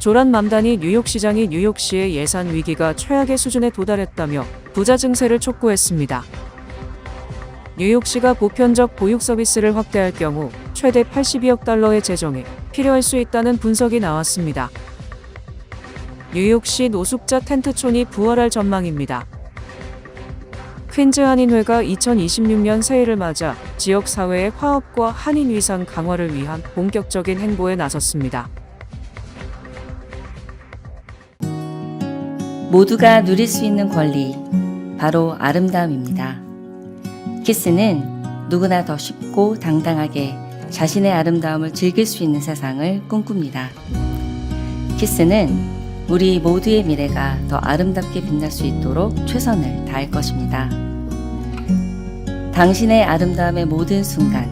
조란 맘다니 뉴욕시장이 뉴욕시의 예산 위기가 최악의 수준에 도달했다며 부자 증세를 촉구했습니다. 뉴욕시가 보편적 보육 서비스를 확대할 경우 최대 82억 달러의 재정이 필요할 수 있다는 분석이 나왔습니다. 뉴욕시 노숙자 텐트촌이 부활할 전망입니다. 퀸즈 한인회가 2026년 새해를 맞아 지역사회의 화합과 한인 위상 강화를 위한 본격적인 행보에 나섰습니다. 모두가 누릴 수 있는 권리, 바로 아름다움입니다. 키스는 누구나 더 쉽고 당당하게 자신의 아름다움을 즐길 수 있는 세상을 꿈꿉니다. 키스는 우리 모두의 미래가 더 아름답게 빛날 수 있도록 최선을 다할 것입니다. 당신의 아름다움의 모든 순간,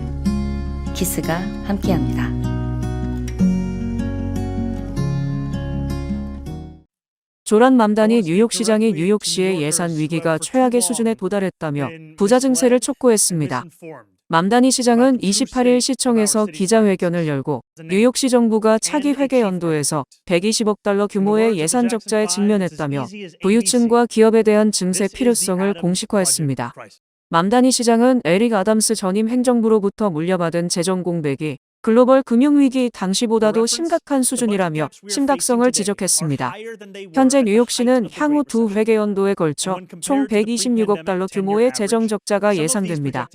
키스가 함께합니다. 조란 맘다니 뉴욕시장이 뉴욕시의 예산 위기가 최악의 수준에 도달했다며 부자 증세를 촉구했습니다. 맘다니 시장은 28일 시청에서 기자회견을 열고 뉴욕시 정부가 차기 회계 연도에서 120억 달러 규모의 예산 적자에 직면했다며 부유층과 기업에 대한 증세 필요성을 공식화했습니다. 맘다니 시장은 에릭 아담스 전임 행정부로부터 물려받은 재정 공백이 글로벌 금융위기 당시보다도 심각한 수준이라며 심각성을 지적했습니다. 현재 뉴욕시는 향후 두 회계연도에 걸쳐 총 126억 달러 규모의 재정 적자가 예상됩니다.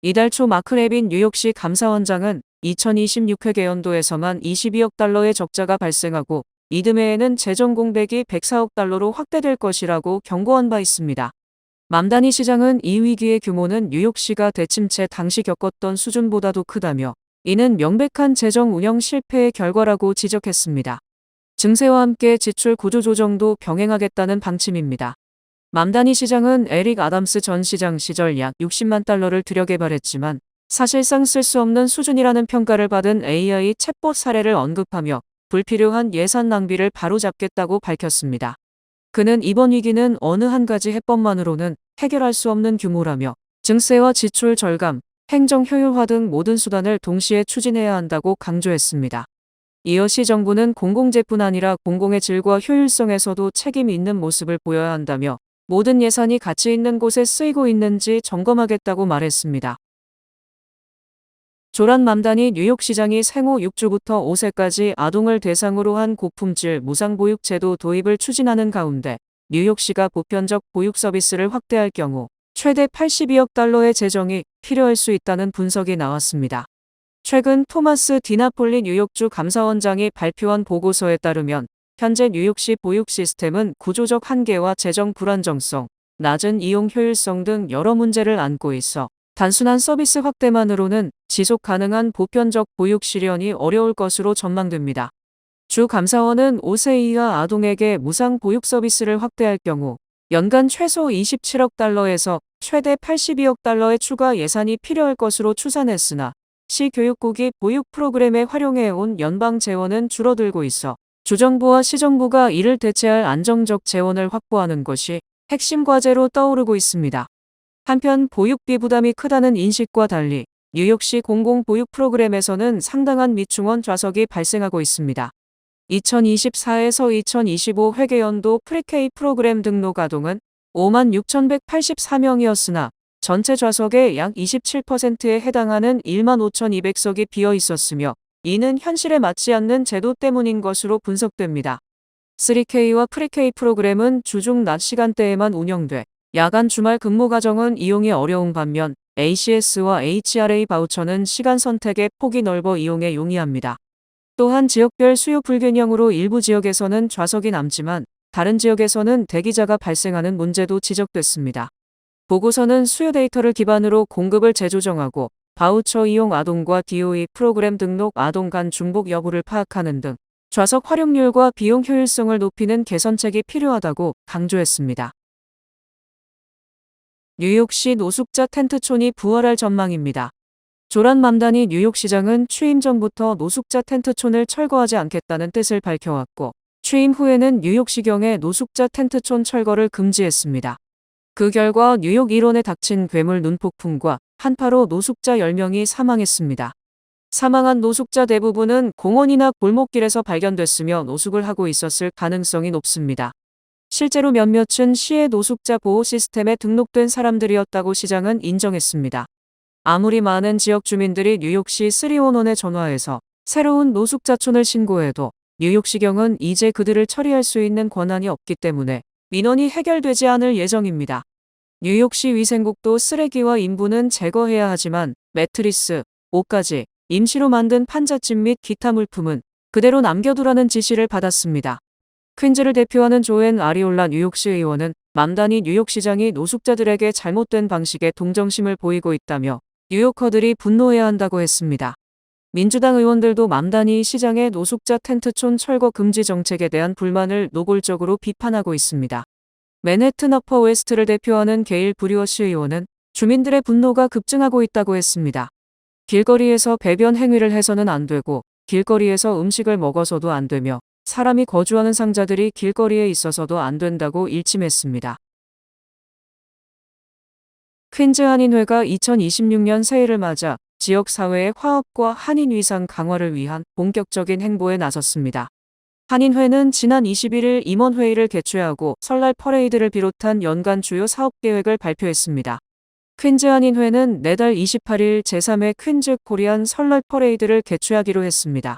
이달 초 마크 레빈 뉴욕시 감사원장은 2026 회계연도에서만 22억 달러의 적자가 발생하고 이듬해에는 재정 공백이 104억 달러로 확대될 것이라고 경고한 바 있습니다. 맘다니 시장은 이 위기의 규모는 뉴욕시가 대침체 당시 겪었던 수준보다도 크다며 이는 명백한 재정 운영 실패의 결과라고 지적했습니다. 증세와 함께 지출 구조 조정도 병행하겠다는 방침입니다. 맘다니 시장은 에릭 아담스 전 시장 시절 약 60만 달러를 들여 개발했지만 사실상 쓸 수 없는 수준이라는 평가를 받은 AI 챗봇 사례를 언급하며 불필요한 예산 낭비를 바로잡겠다고 밝혔습니다. 그는 이번 위기는 어느 한 가지 해법만으로는 해결할 수 없는 규모라며 증세와 지출 절감, 행정 효율화 등 모든 수단을 동시에 추진해야 한다고 강조했습니다. 이어 시 정부는 공공재뿐 아니라 공공의 질과 효율성에서도 책임 있는 모습을 보여야 한다며 모든 예산이 가치 있는 곳에 쓰이고 있는지 점검하겠다고 말했습니다. 조란 맘다니 뉴욕시장이 생후 6주부터 5세까지 아동을 대상으로 한 고품질 무상보육 제도 도입을 추진하는 가운데 뉴욕시가 보편적 보육 서비스를 확대할 경우 최대 82억 달러의 재정이 필요할 수 있다는 분석이 나왔습니다. 최근 토마스 디나폴리 뉴욕주 감사원장이 발표한 보고서에 따르면 현재 뉴욕시 보육 시스템은 구조적 한계와 재정 불안정성, 낮은 이용 효율성 등 여러 문제를 안고 있어 단순한 서비스 확대만으로는 지속 가능한 보편적 보육 실현이 어려울 것으로 전망됩니다. 주 감사원은 5세 이하 아동에게 무상 보육 서비스를 확대할 경우 연간 최소 27억 달러에서 최대 82억 달러의 추가 예산이 필요할 것으로 추산했으나 시 교육국이 보육 프로그램에 활용해온 연방 재원은 줄어들고 있어 주정부와 시정부가 이를 대체할 안정적 재원을 확보하는 것이 핵심 과제로 떠오르고 있습니다. 한편 보육비 부담이 크다는 인식과 달리 뉴욕시 공공보육 프로그램에서는 상당한 미충원 좌석이 발생하고 있습니다. 2024에서 2025 회계연도 프리케이 프로그램 등록 아동은 56,184명이었으나 전체 좌석의 약 27%에 해당하는 15,200석이 비어 있었으며 이는 현실에 맞지 않는 제도 때문인 것으로 분석됩니다. 3K와 프리케이 프로그램은 주중 낮 시간대에만 운영돼 야간 주말 근무 가정은 이용이 어려운 반면 ACS와 HRA 바우처는 시간 선택의 폭이 넓어 이용에 용이합니다. 또한 지역별 수요 불균형으로 일부 지역에서는 좌석이 남지만 다른 지역에서는 대기자가 발생하는 문제도 지적됐습니다. 보고서는 수요 데이터를 기반으로 공급을 재조정하고 바우처 이용 아동과 DOE 프로그램 등록 아동 간 중복 여부를 파악하는 등 좌석 활용률과 비용 효율성을 높이는 개선책이 필요하다고 강조했습니다. 뉴욕시 노숙자 텐트촌이 부활할 전망입니다. 조란 맘다니 뉴욕시장은 취임 전부터 노숙자 텐트촌을 철거하지 않겠다는 뜻을 밝혀왔고 취임 후에는 뉴욕시경의 노숙자 텐트촌 철거를 금지했습니다. 그 결과 뉴욕 일원에 닥친 괴물 눈폭풍과 한파로 노숙자 10명이 사망했습니다. 사망한 노숙자 대부분은 공원이나 골목길에서 발견됐으며 노숙을 하고 있었을 가능성이 높습니다. 실제로 몇몇은 시의 노숙자 보호 시스템에 등록된 사람들이었다고 시장은 인정했습니다. 아무리 많은 지역 주민들이 뉴욕시 311에 전화해서 새로운 노숙자촌을 신고해도 뉴욕시경은 이제 그들을 처리할 수 있는 권한이 없기 때문에 민원이 해결되지 않을 예정입니다. 뉴욕시 위생국도 쓰레기와 인부는 제거해야 하지만 매트리스, 옷가지, 임시로 만든 판잣집 및 기타 물품은 그대로 남겨두라는 지시를 받았습니다. 퀸즈를 대표하는 조앤 아리올라 뉴욕시 의원은 맘다니 뉴욕시장이 노숙자들에게 잘못된 방식의 동정심을 보이고 있다며 뉴요커들이 분노해야 한다고 했습니다. 민주당 의원들도 맘다니 시장의 노숙자 텐트촌 철거 금지 정책에 대한 불만을 노골적으로 비판하고 있습니다. 맨해튼 어퍼 웨스트를 대표하는 게일 브리워시 의원은 주민들의 분노가 급증하고 있다고 했습니다. 길거리에서 배변 행위를 해서는 안 되고 길거리에서 음식을 먹어서도 안 되며 사람이 거주하는 상자들이 길거리에 있어서도 안 된다고 일침했습니다. 퀸즈 한인회가 2026년 새해를 맞아 지역사회의 화합과 한인 위상 강화를 위한 본격적인 행보에 나섰습니다. 한인회는 지난 21일 임원회의를 개최하고 설날 퍼레이드를 비롯한 연간 주요 사업계획을 발표했습니다. 퀸즈 한인회는 내달 28일 제3회 퀸즈 코리안 설날 퍼레이드를 개최하기로 했습니다.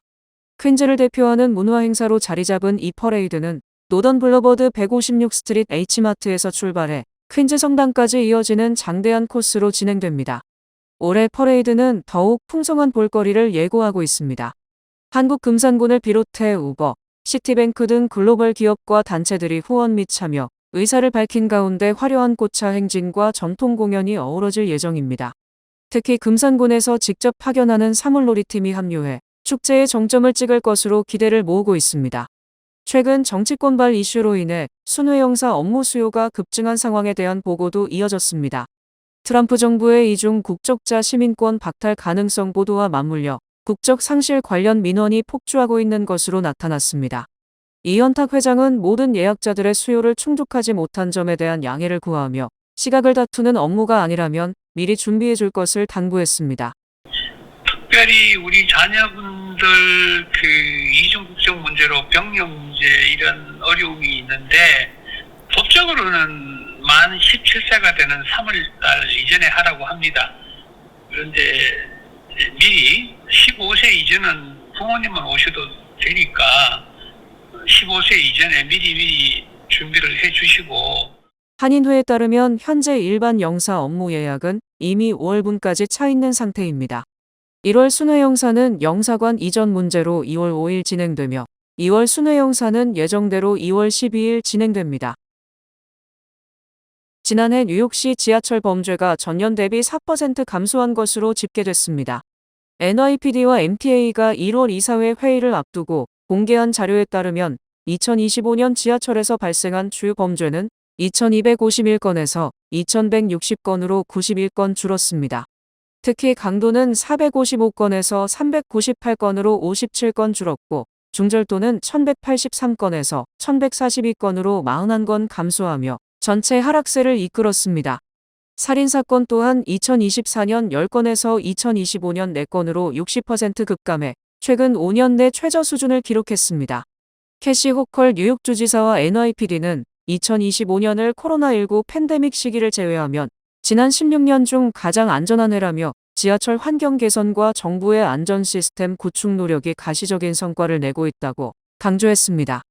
퀸즈를 대표하는 문화행사로 자리잡은 이 퍼레이드는 노던 블러버드 156 스트릿 H마트에서 출발해 퀸즈 성당까지 이어지는 장대한 코스로 진행됩니다. 올해 퍼레이드는 더욱 풍성한 볼거리를 예고하고 있습니다. 한국금산군을 비롯해 우버, 시티뱅크 등 글로벌 기업과 단체들이 후원 및 참여, 의사를 밝힌 가운데 화려한 꽃차 행진과 전통 공연이 어우러질 예정입니다. 특히 금산군에서 직접 파견하는 사물놀이팀이 합류해 축제의 정점을 찍을 것으로 기대를 모으고 있습니다. 최근 정치권발 이슈로 인해 순회영사 업무 수요가 급증한 상황에 대한 보고도 이어졌습니다. 트럼프 정부의 이중 국적자 시민권 박탈 가능성 보도와 맞물려 국적 상실 관련 민원이 폭주하고 있는 것으로 나타났습니다. 이현탁 회장은 모든 예약자들의 수요를 충족하지 못한 점에 대한 양해를 구하며 시각을 다투는 업무가 아니라면 미리 준비해 줄 것을 당부했습니다. 특별히 우리 자녀분들 이중 국적 문제로 병력 문제 이런 어려움이 있는데 법적으로는 만 17세가 되는 3월달 이전에 하라고 합니다. 그런데 미리 15세 이전은 부모님만 오셔도 되니까 15세 이전에 미리 준비를 해주시고. 한인회에 따르면 현재 일반 영사 업무 예약은 이미 5월분까지 차 있는 상태입니다. 1월 순회영사는 영사관 이전 문제로 2월 5일 진행되며 2월 순회영사는 예정대로 2월 12일 진행됩니다. 지난해 뉴욕시 지하철 범죄가 전년 대비 4% 감소한 것으로 집계됐습니다. NYPD와 MTA가 1월 이사회 회의를 앞두고 공개한 자료에 따르면 2025년 지하철에서 발생한 주요 범죄는 2251건에서 2160건으로 91건 줄었습니다. 특히 강도는 455건에서 398건으로 57건 줄었고 중절도는 1183건에서 1142건으로 41건 감소하며 전체 하락세를 이끌었습니다. 살인사건 또한 2024년 10건에서 2025년 4건으로 60% 급감해 최근 5년 내 최저 수준을 기록했습니다. 캐시 호컬 뉴욕주지사와 NYPD는 2025년을 코로나19 팬데믹 시기를 제외하면 지난 16년 중 가장 안전한 해라며 지하철 환경 개선과 정부의 안전 시스템 구축 노력이 가시적인 성과를 내고 있다고 강조했습니다.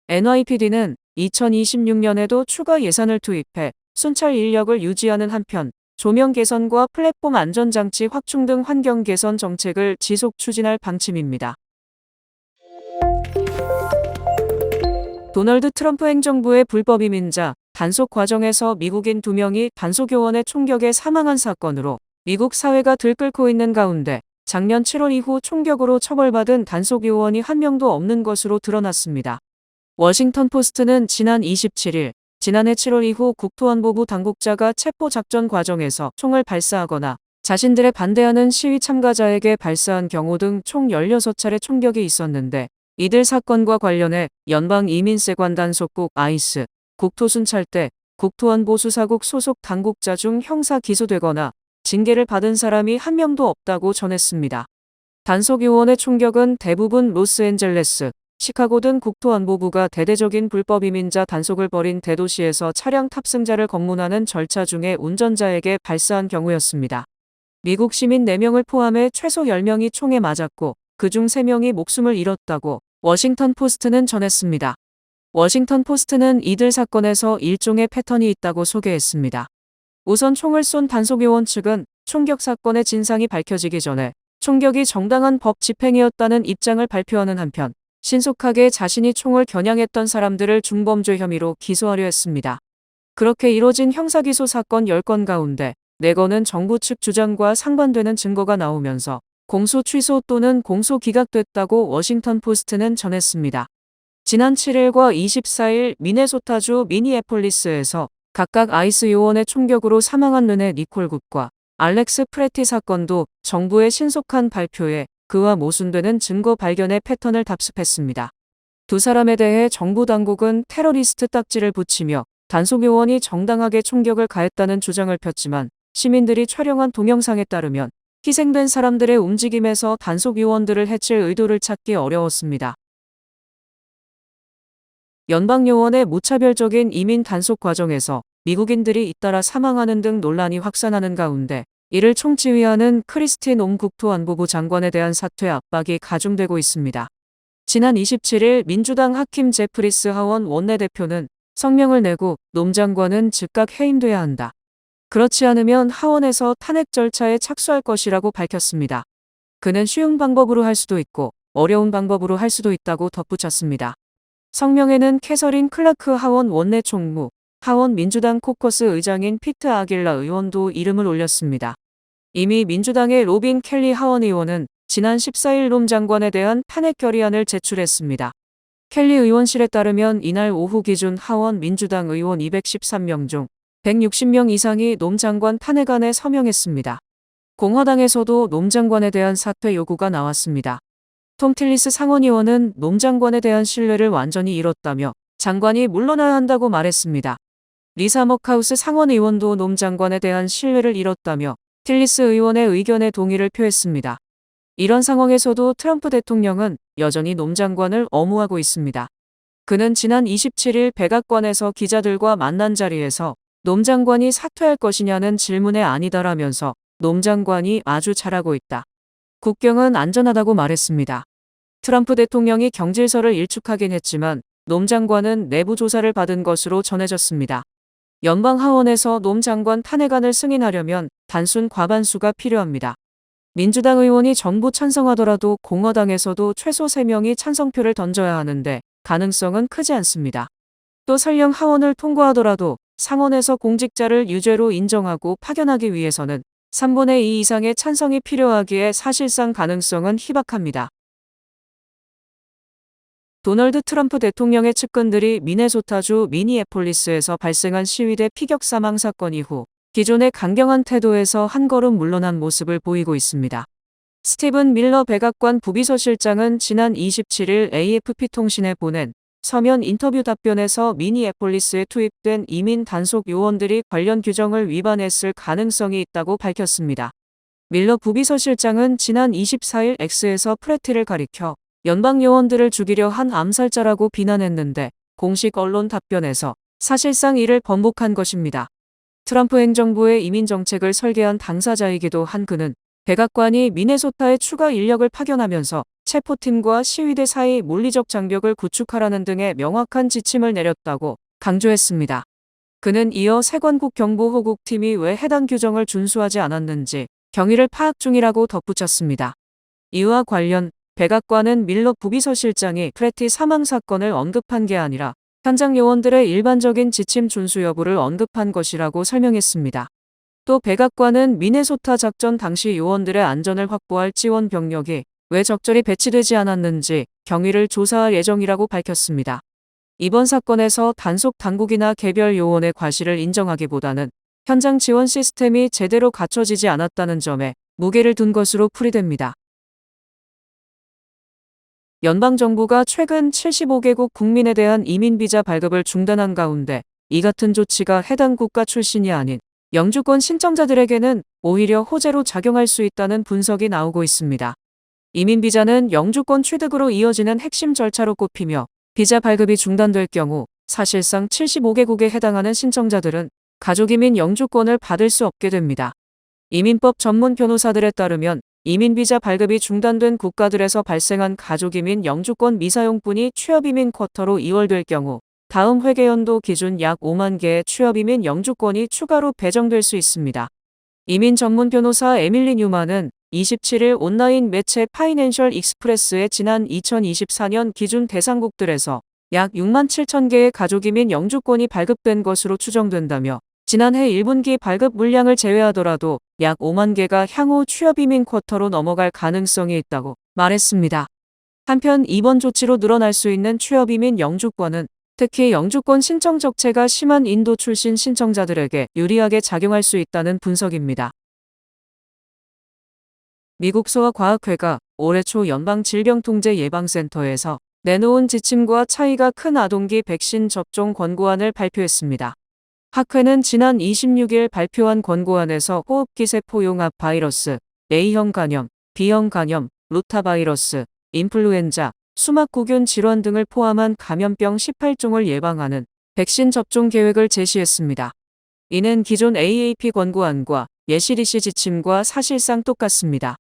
NYPD는 2026년에도 추가 예산을 투입해 순찰 인력을 유지하는 한편 조명 개선과 플랫폼 안전장치 확충 등 환경 개선 정책을 지속 추진할 방침입니다. 도널드 트럼프 행정부의 불법 이민자 단속 과정에서 미국인 2명이 단속요원의 총격에 사망한 사건으로 미국 사회가 들끓고 있는 가운데 작년 7월 이후 총격으로 처벌받은 단속요원이 한 명도 없는 것으로 드러났습니다. 워싱턴 포스트는 지난 27일 지난해 7월 이후 국토안보부 당국자가 체포작전 과정에서 총을 발사하거나 자신들의 반대하는 시위 참가자에게 발사한 경우 등 총 16차례 총격이 있었는데 이들 사건과 관련해 연방이민세관 단속국 ICE, 국토순찰대, 국토안보수사국 소속 당국자 중 형사 기소되거나 징계를 받은 사람이 한 명도 없다고 전했습니다. 단속 요원의 총격은 대부분 로스앤젤레스, 시카고 등 국토안보부가 대대적인 불법 이민자 단속을 벌인 대도시에서 차량 탑승자를 검문하는 절차 중에 운전자에게 발사한 경우였습니다. 미국 시민 4명을 포함해 최소 10명이 총에 맞았고 그중 3명이 목숨을 잃었다고 워싱턴 포스트는 전했습니다. 워싱턴 포스트는 이들 사건에서 일종의 패턴이 있다고 소개했습니다. 우선 총을 쏜 단속요원 측은 총격 사건의 진상이 밝혀지기 전에 총격이 정당한 법 집행이었다는 입장을 발표하는 한편 신속하게 자신이 총을 겨냥했던 사람들을 중범죄 혐의로 기소하려 했습니다. 그렇게 이뤄진 형사기소 사건 10건 가운데 4건은 정부 측 주장과 상반되는 증거가 나오면서 공소 취소 또는 공소 기각됐다고 워싱턴 포스트는 전했습니다. 지난 7일과 24일 미네소타주 미니애폴리스에서 각각 아이스 요원의 총격으로 사망한 르네 니콜 굿과 알렉스 프레티 사건도 정부의 신속한 발표에 그와 모순되는 증거 발견의 패턴을 답습했습니다. 두 사람에 대해 정부 당국은 테러리스트 딱지를 붙이며 단속 요원이 정당하게 총격을 가했다는 주장을 폈지만 시민들이 촬영한 동영상에 따르면 희생된 사람들의 움직임에서 단속 요원들을 해칠 의도를 찾기 어려웠습니다. 연방 요원의 무차별적인 이민 단속 과정에서 미국인들이 잇따라 사망하는 등 논란이 확산하는 가운데 이를 총지휘하는 크리스틴 옴 국토안보부 장관에 대한 사퇴 압박이 가중되고 있습니다. 지난 27일 민주당 하킴 제프리스 하원 원내대표는 성명을 내고 놈 장관은 즉각 해임돼야 한다. 그렇지 않으면 하원에서 탄핵 절차에 착수할 것이라고 밝혔습니다. 그는 쉬운 방법으로 할 수도 있고 어려운 방법으로 할 수도 있다고 덧붙였습니다. 성명에는 캐서린 클라크 하원 원내총무, 하원 민주당 코커스 의장인 피트 아길라 의원도 이름을 올렸습니다. 이미 민주당의 로빈 켈리 하원 의원은 지난 14일 롬 장관에 대한 탄핵 결의안을 제출했습니다. 켈리 의원실에 따르면 이날 오후 기준 하원 민주당 의원 213명 중 160명 이상이 롬 장관 탄핵안에 서명했습니다. 공화당에서도 롬 장관에 대한 사퇴 요구가 나왔습니다. 톰 틸리스 상원의원은 롬 장관에 대한 신뢰를 완전히 잃었다며 장관이 물러나야 한다고 말했습니다. 리사 머카우스 상원의원도 롬 장관에 대한 신뢰를 잃었다며 틸리스 의원의 의견에 동의를 표했습니다. 이런 상황에서도 트럼프 대통령은 여전히 롬 장관을 엄호하고 있습니다. 그는 지난 27일 백악관에서 기자들과 만난 자리에서 롬 장관이 사퇴할 것이냐는 질문에 아니다라면서 롬 장관이 아주 잘하고 있다. 국경은 안전하다고 말했습니다. 트럼프 대통령이 경질서를 일축하긴 했지만 롬 장관은 내부 조사를 받은 것으로 전해졌습니다. 연방 하원에서 롬 장관 탄핵안을 승인하려면 단순 과반수가 필요합니다. 민주당 의원이 전부 찬성하더라도 공화당에서도 최소 3명이 찬성표를 던져야 하는데 가능성은 크지 않습니다. 또 설령 하원을 통과하더라도 상원에서 공직자를 유죄로 인정하고 파견하기 위해서는 3분의 2 이상의 찬성이 필요하기에 사실상 가능성은 희박합니다. 도널드 트럼프 대통령의 측근들이 미네소타주 미니애폴리스에서 발생한 시위대 피격 사망 사건 이후 기존의 강경한 태도에서 한 걸음 물러난 모습을 보이고 있습니다. 스티븐 밀러 백악관 부비서실장은 지난 27일 AFP 통신에 보낸 서면 인터뷰 답변에서 미니애폴리스에 투입된 이민 단속 요원들이 관련 규정을 위반했을 가능성이 있다고 밝혔습니다. 밀러 부비서실장은 지난 24일 X에서 프레티를 가리켜 연방 요원들을 죽이려 한 암살자라고 비난했는데 공식 언론 답변에서 사실상 이를 번복한 것입니다. 트럼프 행정부의 이민 정책을 설계한 당사자이기도 한 그는 백악관이 미네소타에 추가 인력을 파견하면서 체포팀과 시위대 사이 물리적 장벽을 구축하라는 등의 명확한 지침을 내렸다고 강조했습니다. 그는 이어 세관국 경보호국팀이 왜 해당 규정을 준수하지 않았는지 경위를 파악 중이라고 덧붙였습니다. 이와 관련 백악관은 밀러 부비서실장이 프레티 사망 사건을 언급한 게 아니라 현장 요원들의 일반적인 지침 준수 여부를 언급한 것이라고 설명했습니다. 또 백악관은 미네소타 작전 당시 요원들의 안전을 확보할 지원 병력이 왜 적절히 배치되지 않았는지 경위를 조사할 예정이라고 밝혔습니다. 이번 사건에서 단속 당국이나 개별 요원의 과실을 인정하기보다는 현장 지원 시스템이 제대로 갖춰지지 않았다는 점에 무게를 둔 것으로 풀이됩니다. 연방정부가 최근 75개국 국민에 대한 이민비자 발급을 중단한 가운데 이 같은 조치가 해당 국가 출신이 아닌 영주권 신청자들에게는 오히려 호재로 작용할 수 있다는 분석이 나오고 있습니다. 이민비자는 영주권 취득으로 이어지는 핵심 절차로 꼽히며 비자 발급이 중단될 경우 사실상 75개국에 해당하는 신청자들은 가족이민 영주권을 받을 수 없게 됩니다. 이민법 전문 변호사들에 따르면 이민비자 발급이 중단된 국가들에서 발생한 가족이민 영주권 미사용분이 취업이민 쿼터로 이월될 경우 다음 회계연도 기준 약 5만 개의 취업이민 영주권이 추가로 배정될 수 있습니다. 이민 전문 변호사 에밀리 뉴만은 27일 온라인 매체 파이낸셜 익스프레스의 지난 2024년 기준 대상국들에서 약 6만 7천 개의 가족이민 영주권이 발급된 것으로 추정된다며 지난해 1분기 발급 물량을 제외하더라도 약 5만 개가 향후 취업이민 쿼터로 넘어갈 가능성이 있다고 말했습니다. 한편 이번 조치로 늘어날 수 있는 취업이민 영주권은 특히 영주권 신청 적체가 심한 인도 출신 신청자들에게 유리하게 작용할 수 있다는 분석입니다. 미국 소아과학회가 올해 초 연방질병통제예방센터에서 내놓은 지침과 차이가 큰 아동기 백신 접종 권고안을 발표했습니다. 학회는 지난 26일 발표한 권고안에서 호흡기세포 용합 바이러스, A형 감염, B형 감염, 로타바이러스, 인플루엔자, 수막구균 질환 등을 포함한 감염병 18종을 예방하는 백신 접종 계획을 제시했습니다. 이는 기존 AAP 권고안과 CDC 지침과 사실상 똑같습니다.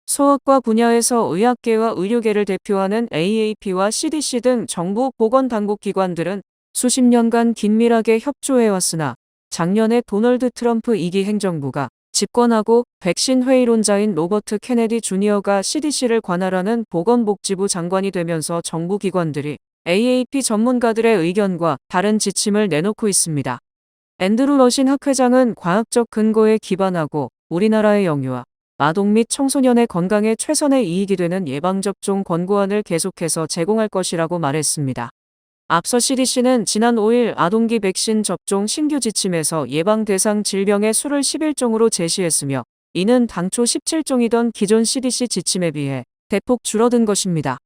소아과 분야에서 의학계와 의료계를 대표하는 AAP와 CDC 등 정부 보건당국기관들은 수십 년간 긴밀하게 협조해왔으나 작년에 도널드 트럼프 2기 행정부가 집권하고 백신 회의론자인 로버트 케네디 주니어가 CDC를 관할하는 보건복지부 장관이 되면서 정부 기관들이 AAP 전문가들의 의견과 다른 지침을 내놓고 있습니다. 앤드루 러신 학회장은 과학적 근거에 기반하고 우리나라의 영유아, 아동 및 청소년의 건강에 최선의 이익이 되는 예방접종 권고안을 계속해서 제공할 것이라고 말했습니다. 앞서 CDC는 지난 5일 아동기 백신 접종 신규 지침에서 예방 대상 질병의 수를 11종으로 제시했으며 이는 당초 17종이던 기존 CDC 지침에 비해 대폭 줄어든 것입니다.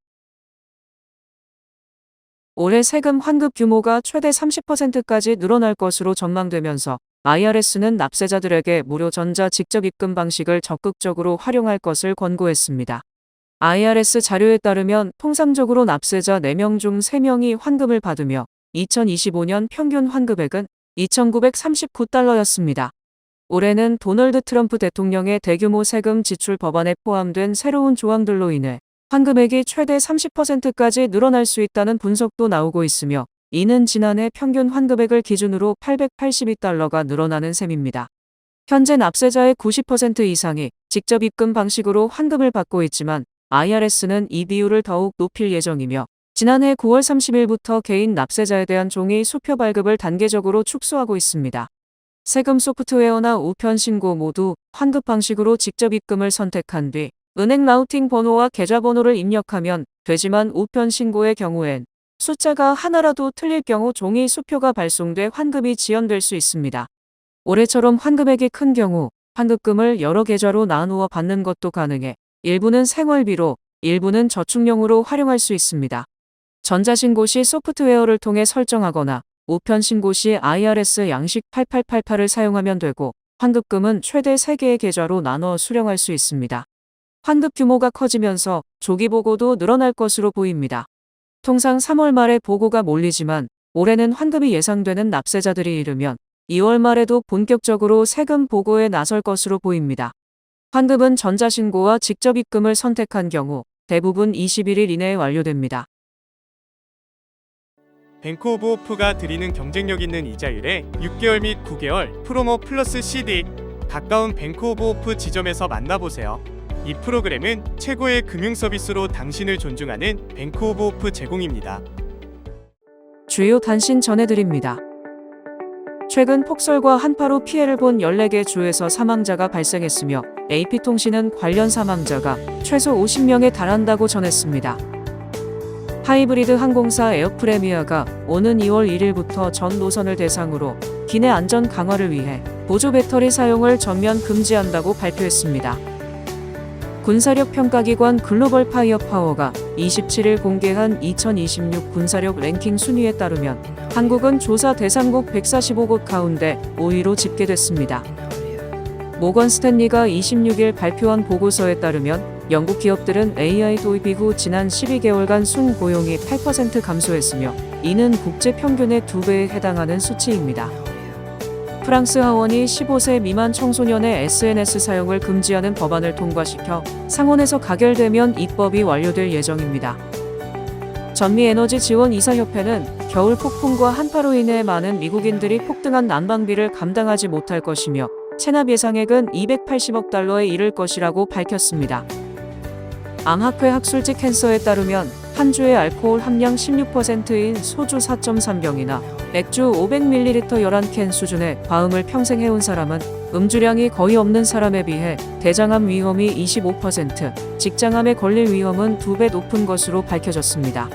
올해 세금 환급 규모가 최대 30%까지 늘어날 것으로 전망되면서 IRS는 납세자들에게 무료 전자 직접 입금 방식을 적극적으로 활용할 것을 권고했습니다. IRS 자료에 따르면 통상적으로 납세자 4명 중 3명이 환급을 받으며 2025년 평균 환급액은 2,939달러였습니다. 올해는 도널드 트럼프 대통령의 대규모 세금 지출 법안에 포함된 새로운 조항들로 인해 환급액이 최대 30%까지 늘어날 수 있다는 분석도 나오고 있으며 이는 지난해 평균 환급액을 기준으로 882달러가 늘어나는 셈입니다. 현재 납세자의 90% 이상이 직접 입금 방식으로 환급을 받고 있지만 IRS는 이 비율을 더욱 높일 예정이며 지난해 9월 30일부터 개인 납세자에 대한 종이 수표 발급을 단계적으로 축소하고 있습니다. 세금 소프트웨어나 우편 신고 모두 환급 방식으로 직접 입금을 선택한 뒤 은행 라우팅 번호와 계좌번호를 입력하면 되지만 우편 신고의 경우엔 숫자가 하나라도 틀릴 경우 종이 수표가 발송돼 환급이 지연될 수 있습니다. 올해처럼 환급액이 큰 경우 환급금을 여러 계좌로 나누어 받는 것도 가능해 일부는 생활비로 일부는 저축용으로 활용할 수 있습니다. 전자신고 시 소프트웨어를 통해 설정하거나 우편 신고 시 IRS 양식 8888을 사용하면 되고 환급금은 최대 3개의 계좌로 나눠 수령할 수 있습니다. 환급 규모가 커지면서 조기 보고도 늘어날 것으로 보입니다. 통상 3월 말에 보고가 몰리지만 올해는 환급이 예상되는 납세자들이 이르면 2월 말에도 본격적으로 세금 보고에 나설 것으로 보입니다. 환급은 전자신고와 직접 입금을 선택한 경우 대부분 21일 이내에 완료됩니다. 뱅크 오브 호프가 드리는 경쟁력 있는 이자율에 6개월 및 9개월 프로모 플러스 CD 가까운 뱅크 오브 호프 지점에서 만나보세요. 이 프로그램은 최고의 금융 서비스로 당신을 존중하는 뱅크 오브 호프 제공입니다. 주요 단신 전해드립니다. 최근 폭설과 한파로 피해를 본 14개 주에서 사망자가 발생했으며 AP통신은 관련 사망자가 최소 50명에 달한다고 전했습니다. 하이브리드 항공사 에어프레미아가 오는 2월 1일부터 전 노선을 대상으로 기내 안전 강화를 위해 보조 배터리 사용을 전면 금지한다고 발표했습니다. 군사력 평가기관 글로벌 파이어파워가 27일 공개한 2026 군사력 랭킹 순위에 따르면 한국은 조사 대상국 145곳 가운데 5위로 집계됐습니다. 모건 스탠리가 26일 발표한 보고서에 따르면 영국 기업들은 AI 도입 이후 지난 12개월간 순 고용이 8% 감소했으며 이는 국제 평균의 2배에 해당하는 수치입니다. 프랑스 하원이 15세 미만 청소년의 SNS 사용을 금지하는 법안을 통과시켜 상원에서 가결되면 입법이 완료될 예정입니다. 전미에너지지원이사협회는 겨울 폭풍과 한파로 인해 많은 미국인들이 폭등한 난방비를 감당하지 못할 것이며 체납 예상액은 280억 달러에 이를 것이라고 밝혔습니다. 암학회 학술지 캔서에 따르면 한 주의 알코올 함량 16%인 소주 4.3병이나 맥주 500ml 11캔 수준의 과음을 평생 해온 사람은 음주량이 거의 없는 사람에 비해 대장암 위험이 25%, 직장암에 걸릴 위험은 2배 높은 것으로 밝혀졌습니다.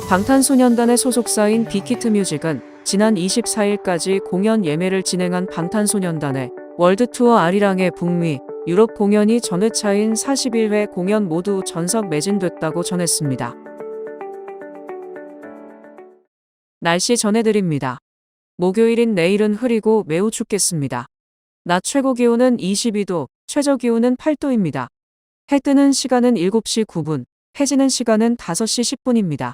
방탄소년단의 소속사인 빅히트 뮤직은 지난 24일까지 공연 예매를 진행한 방탄소년단의 월드투어 아리랑의 북미, 유럽 공연이 전회차인 41회 공연 모두 전석 매진됐다고 전했습니다. 날씨 전해드립니다. 목요일인 내일은 흐리고 매우 춥겠습니다. 낮 최고 기온은 22도, 최저 기온은 8도입니다. 해 뜨는 시간은 7시 9분, 해 지는 시간은 5시 10분입니다.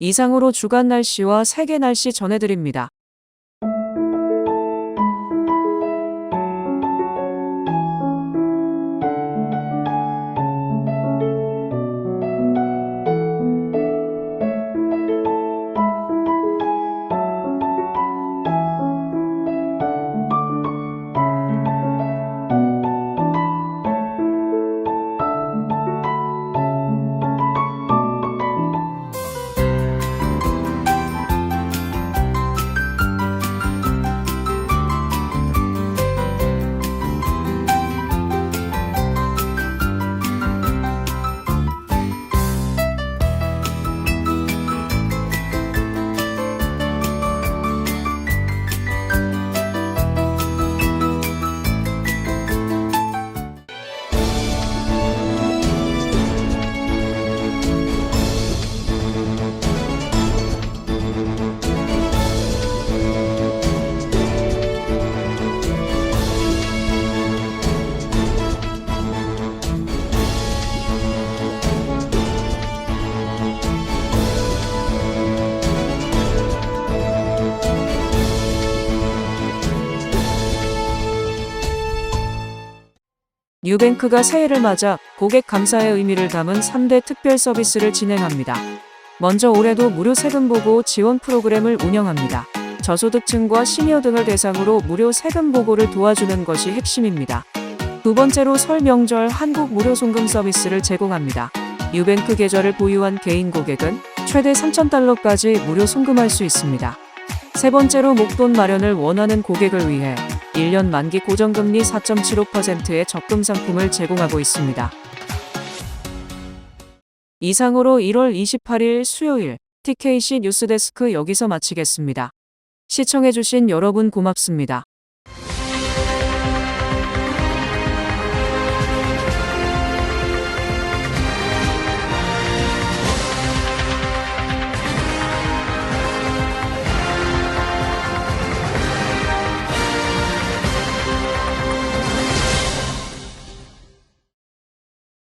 이상으로 주간 날씨와 세계 날씨 전해드립니다. 뉴뱅크가 새해를 맞아 고객 감사의 의미를 담은 3대 특별 서비스를 진행합니다. 먼저 올해도 무료 세금 보고 지원 프로그램을 운영합니다. 저소득층과 시니어 등을 대상으로 무료 세금 보고를 도와주는 것이 핵심입니다. 두 번째로 설 명절 한국 무료 송금 서비스를 제공합니다. 뉴뱅크 계좌를 보유한 개인 고객은 최대 3,000달러까지 무료 송금할 수 있습니다. 세 번째로 목돈 마련을 원하는 고객을 위해 1년 만기 고정금리 4.75%의 적금 상품을 제공하고 있습니다. 이상으로 1월 28일 수요일 TKC 뉴스데스크 여기서 마치겠습니다. 시청해주신 여러분 고맙습니다.